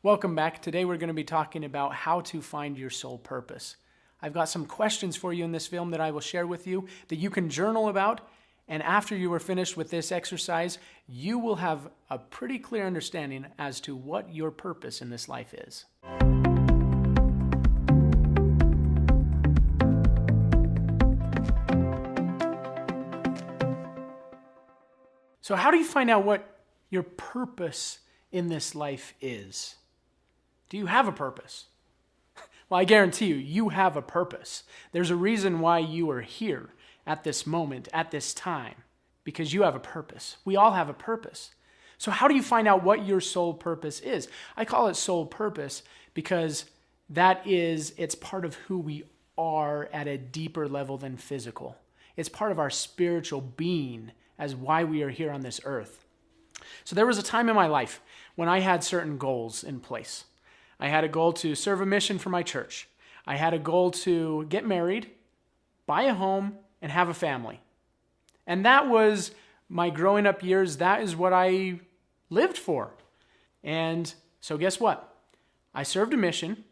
Welcome back. Today we're going to be talking about how to find your soul purpose. I've got some questions for you in this film that I will share with you that you can journal about, and after you are finished with this exercise, you will have a pretty clear understanding as to what your purpose in this life is. So how do you find out what your purpose in this life is? Do you have a purpose? Well, I guarantee you, you have a purpose. There's a reason why you are here at this moment, at this time, because you have a purpose. We all have a purpose. So how do you find out what your soul purpose is? I call it soul purpose because it's part of who we are at a deeper level than physical. It's part of our spiritual being as why we are here on this earth. So there was a time in my life when I had certain goals in place. I had a goal to serve a mission for my church. I had a goal to get married, buy a home, and have a family. And that was my growing up years. That is what I lived for. And so guess what? I served a mission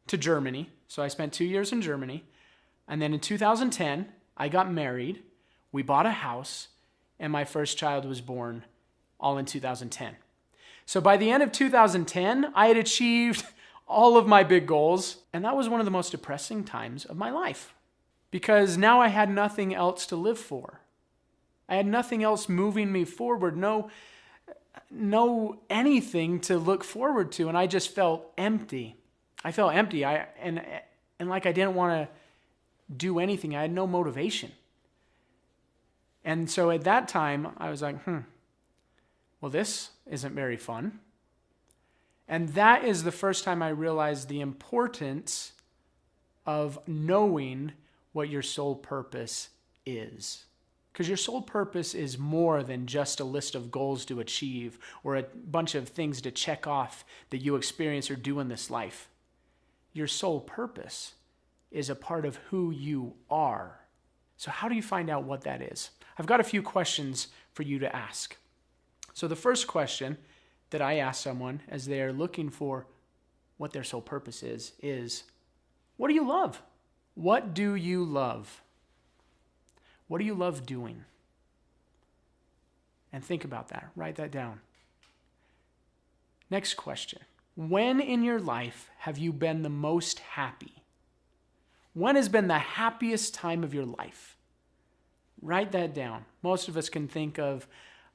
to Germany. So I spent 2 years in Germany. And then in 2010, I got married. We bought a house. And my first child was born all in 2010. So by the end of 2010, I had achieved all of my big goals. And that was one of the most depressing times of my life because now I had nothing else to live for. I had nothing else moving me forward, no anything to look forward to. And I just felt empty. I felt empty. And like I didn't want to do anything. I had no motivation. And so at that time, I was like, well, this isn't very fun. And that is the first time I realized the importance of knowing what your soul purpose is. Because your soul purpose is more than just a list of goals to achieve or a bunch of things to check off that you experience or do in this life. Your soul purpose is a part of who you are. So how do you find out what that is? I've got a few questions for you to ask. So the first question that I ask someone as they are looking for what their soul purpose is, what do you love? What do you love? What do you love doing? And think about that. Write that down. Next question. When in your life have you been the most happy? When has been the happiest time of your life? Write that down. Most of us can think of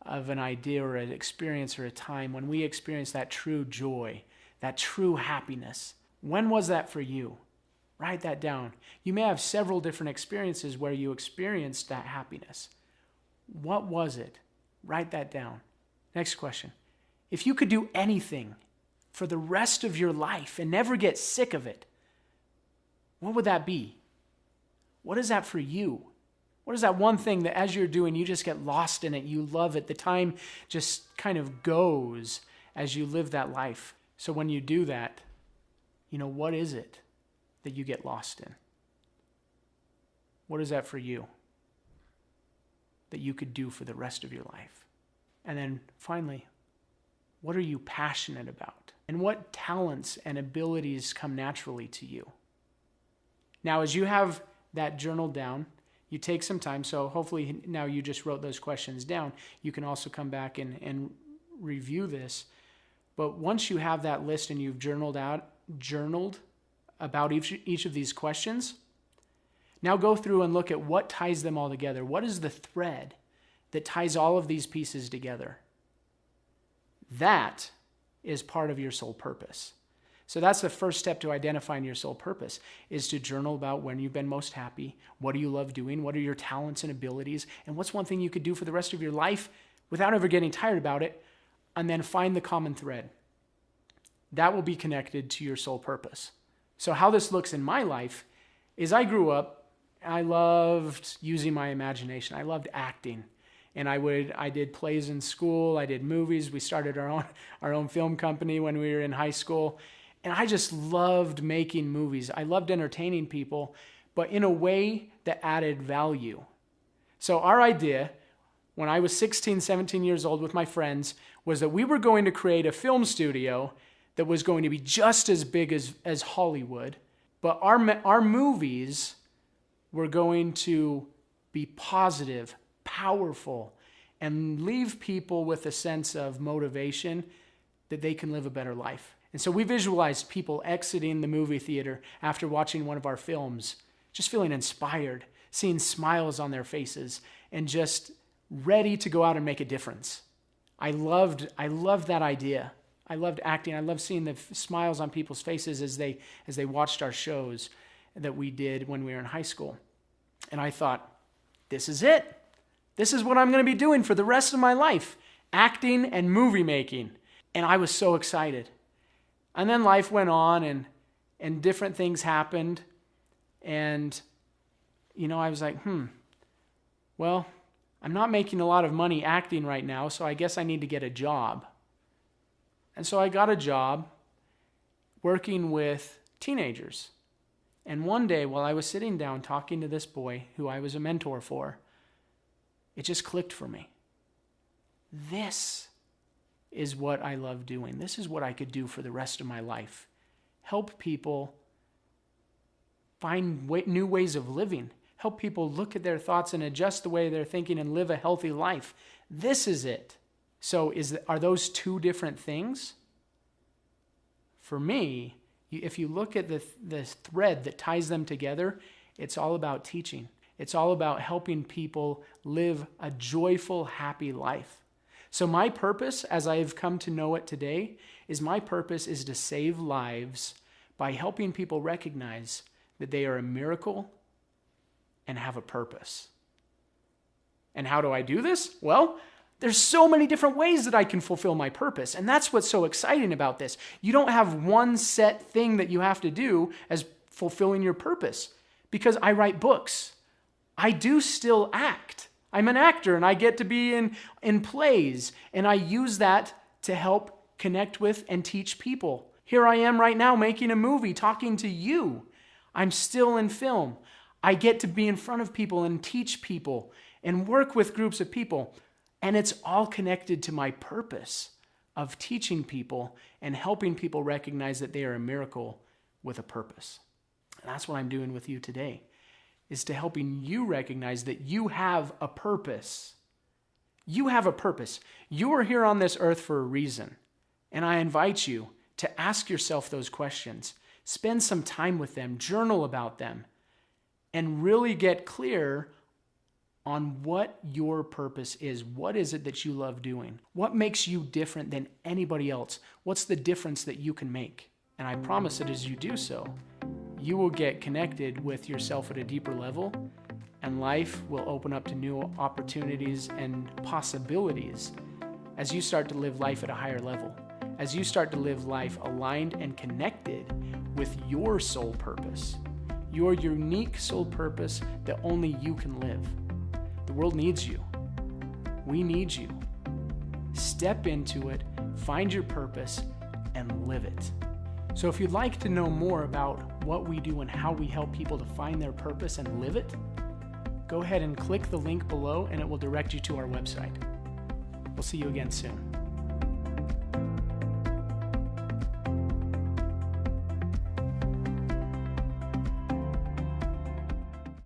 an idea or an experience or a time when we experienced that true joy, that true happiness. When was that for you? Write that down. You may have several different experiences where you experienced that happiness. What was it? Write that down. Next question. If you could do anything for the rest of your life and never get sick of it, what would that be? What is that for you? What is that one thing that as you're doing, you just get lost in it, you love it, the time just kind of goes as you live that life. So when you do that, what is it that you get lost in? What is that for you that you could do for the rest of your life? And then finally, what are you passionate about? And what talents and abilities come naturally to you? Now, as you have that journal down, you take some time, so hopefully now you just wrote those questions down. You can also come back and review this. But once you have that list and you've journaled about each of these questions, now go through and look at what ties them all together. What is the thread that ties all of these pieces together? That is part of your soul purpose. So that's the first step to identifying your soul purpose, is to journal about when you've been most happy, what do you love doing, what are your talents and abilities, and what's one thing you could do for the rest of your life without ever getting tired about it, and then find the common thread. That will be connected to your soul purpose. So how this looks in my life is I grew up, I loved using my imagination. I loved acting. And I did plays in school, I did movies. We started our own film company when we were in high school. And I just loved making movies. I loved entertaining people, but in a way that added value. So our idea, when I was 16, 17 years old with my friends, was that we were going to create a film studio that was going to be just as big as Hollywood, but our movies were going to be positive, powerful, and leave people with a sense of motivation that they can live a better life. And so we visualized people exiting the movie theater after watching one of our films, just feeling inspired, seeing smiles on their faces, and just ready to go out and make a difference. I loved that idea. I loved acting. I loved seeing the smiles on people's faces as they watched our shows that we did when we were in high school. And I thought, this is it. This is what I'm going to be doing for the rest of my life, acting and movie making. And I was so excited. And then life went on and different things happened. And, I was like, well, I'm not making a lot of money acting right now, so I guess I need to get a job. And so I got a job working with teenagers. And one day while I was sitting down talking to this boy who I was a mentor for, it just clicked for me. This is what I love doing. This is what I could do for the rest of my life. Help people find new ways of living. Help people look at their thoughts and adjust the way they're thinking and live a healthy life. This is it. So are those two different things? For me, if you look at the thread that ties them together, it's all about teaching. It's all about helping people live a joyful, happy life. So my purpose, as I've come to know it today, is to save lives by helping people recognize that they are a miracle and have a purpose. And how do I do this? Well, there's so many different ways that I can fulfill my purpose. And that's what's so exciting about this. You don't have one set thing that you have to do as fulfilling your purpose. Because I write books. I do still act. I'm an actor and I get to be in plays. And I use that to help connect with and teach people. Here I am right now making a movie, talking to you. I'm still in film. I get to be in front of people and teach people and work with groups of people. And it's all connected to my purpose of teaching people and helping people recognize that they are a miracle with a purpose. And that's what I'm doing with you today, is to helping you recognize that you have a purpose. You have a purpose. You are here on this earth for a reason. And I invite you to ask yourself those questions. Spend some time with them, journal about them, and really get clear on what your purpose is. What is it that you love doing? What makes you different than anybody else? What's the difference that you can make? And I promise that as you do so, you will get connected with yourself at a deeper level, and life will open up to new opportunities and possibilities as you start to live life at a higher level, as you start to live life aligned and connected with your soul purpose, your unique soul purpose that only you can live. The world needs you. We need you. Step into it, find your purpose, and live it. So if you'd like to know more about what we do and how we help people to find their purpose and live it, go ahead and click the link below and it will direct you to our website. We'll see you again soon.